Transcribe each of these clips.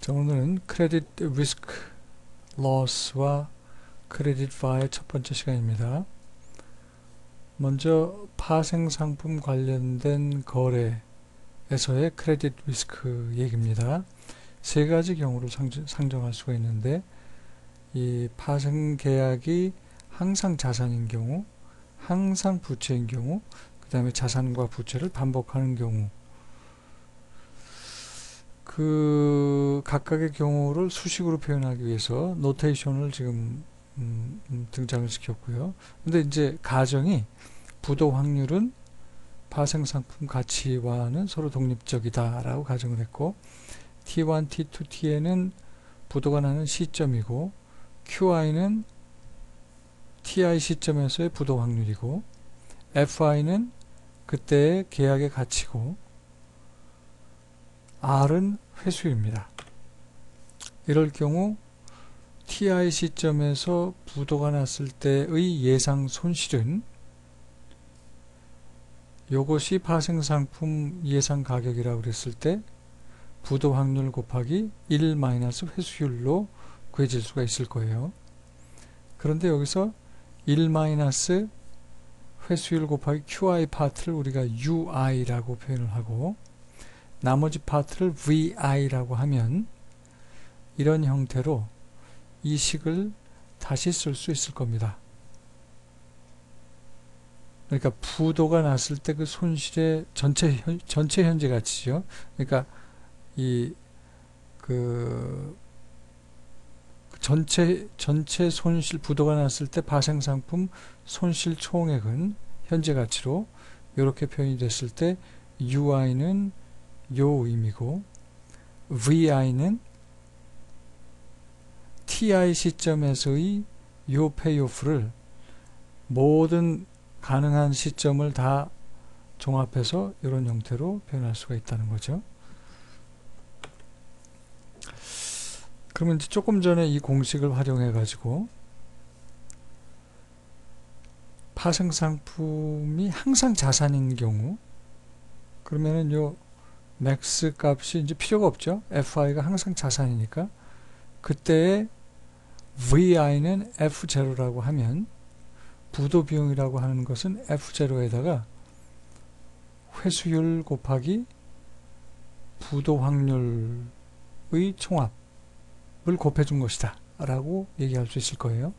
자, 오늘은 크레딧 리스크 로스와 크레딧 바의 첫 번째 시간입니다. 먼저 파생상품 관련된 거래에서의 크레딧 리스크 얘기입니다. 세 가지 경우를 상정할 수가 있는데, 이 파생계약이 항상 자산인 경우, 항상 부채인 경우, 그 다음에 자산과 부채를 반복하는 경우, 그 각각의 경우를 수식으로 표현하기 위해서 노테이션을 지금 등장을 시켰고요. 근데 이제 가정이 부도 확률은 파생상품 가치와는 서로 독립적이다 라고 가정을 했고, T1, T2, Tn은 부도가 나는 시점이고, QI는 TI 시점에서의 부도 확률이고, FI는 그때의 계약의 가치고, R은 회수입니다. 이럴 경우 TI 시점에서 부도가 났을 때의 예상 손실은 이것이 파생상품 예상 가격이라고 그랬을 때 부도 확률 곱하기 1 마이너스 회수율로 구해질 수가 있을 거예요. 그런데 여기서 1 마이너스 회수율 곱하기 QI 파트를 우리가 UI라고 표현을 하고, 나머지 파트를 VI라고 하면 이런 형태로 이 식을 다시 쓸 수 있을 겁니다. 그러니까 부도가 났을 때 그 손실의 전체 현재 가치죠. 그러니까 이 전체 손실, 부도가 났을 때 파생상품 손실 총액은 현재 가치로 이렇게 표현이 됐을 때 UI는 요 의미고, VI는 TI 시점에서의 요 페이오프를 모든 가능한 시점을 다 종합해서 이런 형태로 표현할 수가 있다는 거죠. 그러면 이제 조금 전에 이 공식을 활용해 가지고 파생상품이 항상 자산인 경우, 그러면은 요 맥스 값이 이제 필요가 없죠. FI가 항상 자산이니까. 그때의 VI는 F0라고 하면 부도 비용이라고 하는 것은 F0에다가 회수율 곱하기 부도 확률의 총합을 곱해준 것이다 라고 얘기할 수 있을 거예요.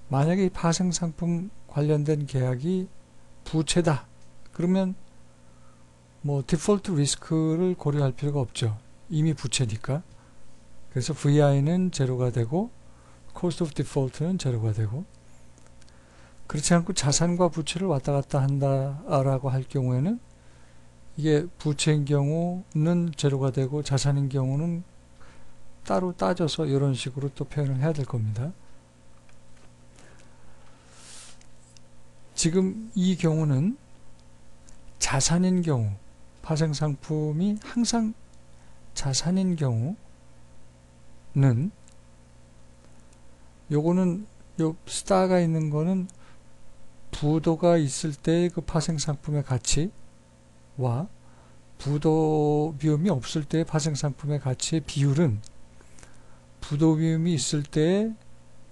만약에 이 파생상품 관련된 계약이 부채다 그러면 뭐 디폴트 리스크를 고려할 필요가 없죠. 이미 부채니까. 그래서 VI는 제로가 되고 Cost of Default는 제로가 되고, 그렇지 않고 자산과 부채를 왔다 갔다 한다라고 할 경우에는 이게 부채인 경우는 제로가 되고 자산인 경우는 따로 따져서 이런 식으로 또 표현을 해야 될 겁니다. 지금 이 경우는 자산인 경우, 파생상품이 항상 자산인 경우는 요거는 요 스타가 있는 거는 부도가 있을 때 그 파생상품의 가치와 부도 위험이 없을 때의 파생상품의 가치의 비율은 부도 위험이 있을 때의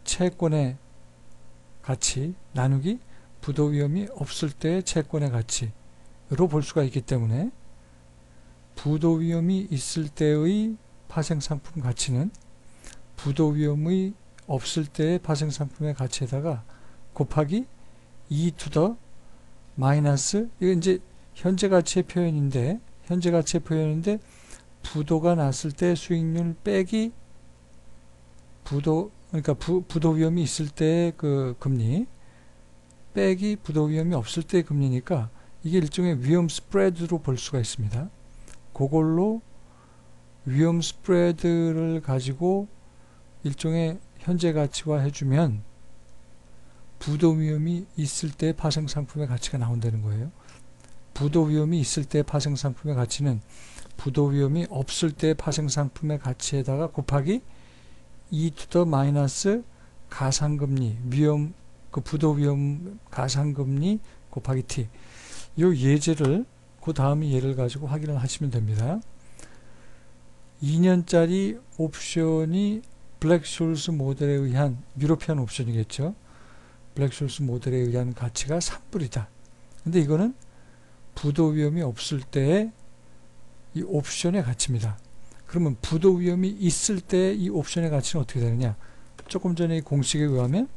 채권의 가치 나누기 부도 위험이 없을 때의 채권의 가치로 볼 수가 있기 때문에, 부도 위험이 있을 때의 파생상품 가치는 부도 위험이 없을 때의 파생상품의 가치에다가 곱하기 2 to the 마이너스, 이건 이제 현재 가치의 표현인데, 부도가 났을 때 수익률 빼기 그러니까 부도 위험이 있을 때의 그 금리 빼기 부도 위험이 없을 때의 금리니까 이게 일종의 위험 스프레드로 볼 수가 있습니다. 그걸로 위험 스프레드를 가지고 일종의 현재 가치화 해주면 부도 위험이 있을 때 파생상품의 가치가 나온다는 거예요. 부도 위험이 있을 때 파생상품의 가치는 부도 위험이 없을 때 파생상품의 가치에다가 곱하기 2 to the 마이너스 가상금리, 그 부도 위험 가상금리 곱하기 t. 이 예제를 그 다음 예를 가지고 확인을 하시면 됩니다. 2년짜리 옵션이 블랙숄스 모델에 의한 유로피안 옵션이겠죠. 블랙숄스 모델에 의한 가치가 3불이다. 근데 이거는 부도 위험이 없을 때의 이 옵션의 가치입니다. 그러면 부도 위험이 있을 때 이 옵션의 가치는 어떻게 되느냐? 조금 전에 이 공식에 의하면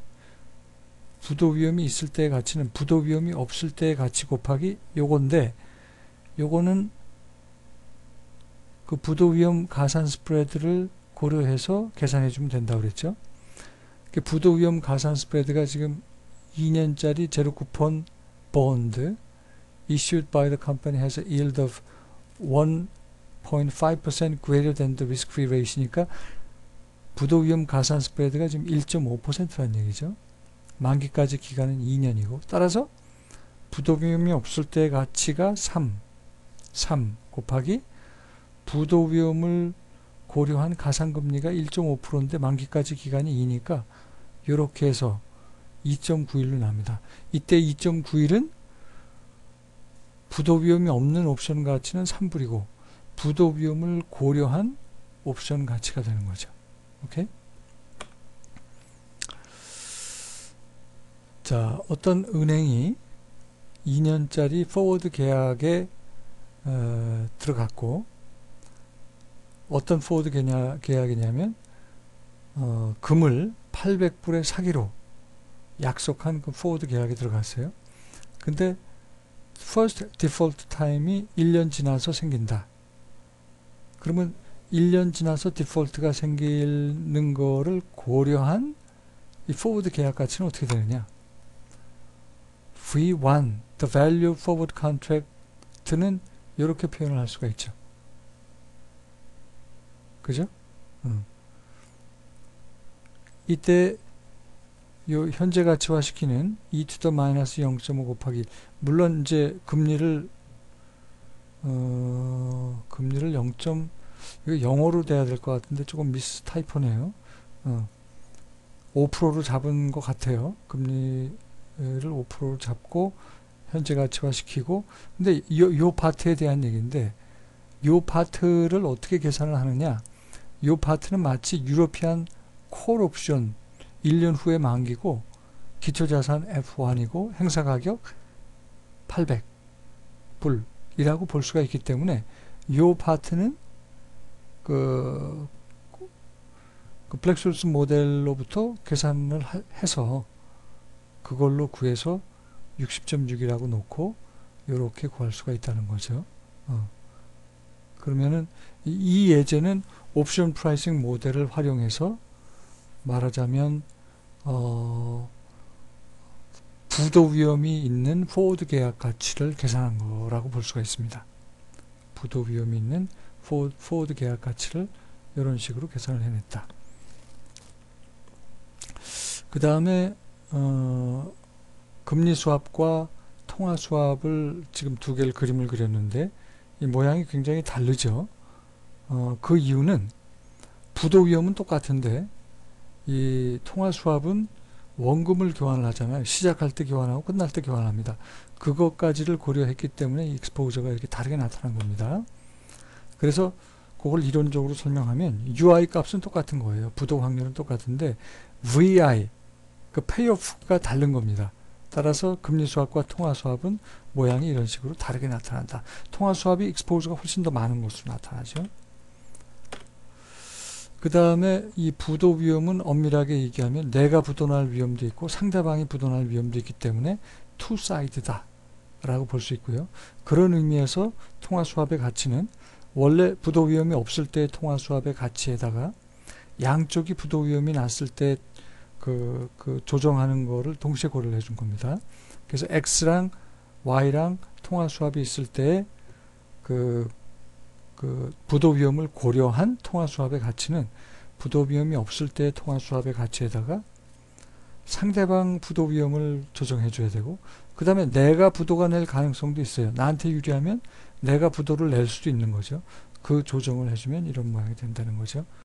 부도 위험이 있을 때의 가치는 부도 위험이 없을 때의 가치 곱하기 요건데, 요거는 그 부도 위험 가산 스프레드를 고려해서 계산해 주면 된다고 그랬죠. 부도 위험 가산 스프레드가 지금 2년짜리 제로 쿠폰 bond issued by the company has a yield of 1.5% greater than the risk-free rate이니까 부도 위험 가산 스프레드가 지금 1.5%라는 얘기죠. 만기까지 기간은 2년이고, 따라서 부도 위험이 없을 때의 가치가 3 곱하기 부도 위험을 고려한 가산금리가 1.5%인데 만기까지 기간이 2니까 이렇게 해서 2.91로 납니다. 이때 2.91은 부도 위험이 없는 옵션 가치는 3불이고 부도 위험을 고려한 옵션 가치가 되는 거죠. 오케이? 자, 어떤 은행이 2년짜리 포워드 계약에 들어갔고, 어떤 포워드 계약이냐면 금을 800불에 사기로 약속한 그 포워드 계약에 들어갔어요. 근데 first default time이 1년 지나서 생긴다. 그러면 1년 지나서 디폴트가 생기는 거를 고려한 이 포워드 계약 가치는 어떻게 되느냐? V1, the value forward contract는 이렇게 표현을 할 수가 있죠. 그죠? 이때 요 현재 가치화 시키는 e to the 마이너스 0.5 곱하기 1. 물론 이제 금리를 0. 이거 영어로 돼야 될 것 같은데 조금 미스 타이퍼네요. 5%로 잡은 것 같아요. 금리를 5%로 잡고 현재 가치화 시키고, 근데 요 파트에 대한 얘기인데, 요 파트를 어떻게 계산을 하느냐? 요 파트는 마치 유로피안 콜 옵션 1년 후에 만기고 기초자산 F1이고 행사가격 800불이라고 볼 수가 있기 때문에 요 파트는 그 블랙숄스 모델로부터 계산을 해서 그걸로 구해서 60.6이라고 놓고 이렇게 구할 수가 있다는 거죠. 그러면은 이 예제는 옵션 프라이싱 모델을 활용해서 말하자면 부도 위험이 있는 포워드 계약 가치를 계산한 거라고 볼 수가 있습니다. 부도 위험이 있는 포워드 계약 가치를 이런 식으로 계산을 해냈다. 그 다음에 금리 수합과 통화 수합을 지금 두 개를 그림을 그렸는데 이 모양이 굉장히 다르죠. 그 이유는 부도 위험은 똑같은데 이 통화 수합은 원금을 교환을 하잖아요. 시작할 때 교환하고 끝날 때 교환합니다. 그것까지를 고려했기 때문에 이 익스포저가 이렇게 다르게 나타난 겁니다. 그래서 그걸 이론적으로 설명하면 UI 값은 똑같은 거예요. 부도 확률은 똑같은데 VI, 그 페이오프가 다른 겁니다. 따라서 금리 수합과 통화 수합은 모양이 이런 식으로 다르게 나타난다. 통화 수합이 익스포저가 훨씬 더 많은 것으로 나타나죠. 그 다음에 이 부도 위험은 엄밀하게 얘기하면 내가 부도날 위험도 있고 상대방이 부도날 위험도 있기 때문에 투사이드다 라고 볼 수 있고요. 그런 의미에서 통화 수합의 가치는 원래 부도 위험이 없을 때 통화 수합의 가치에다가 양쪽이 부도 위험이 났을 때 그 조정하는 거를 동시에 고려를 해준 겁니다. 그래서 X랑 Y랑 통화 수합이 있을 때 그 부도 위험을 고려한 통화 수합의 가치는 부도 위험이 없을 때 통화 수합의 가치에다가 상대방 부도 위험을 조정해 줘야 되고, 그 다음에 내가 부도가 낼 가능성도 있어요. 나한테 유리하면 내가 부도를 낼 수도 있는 거죠. 그 조정을 해주면 이런 모양이 된다는 거죠.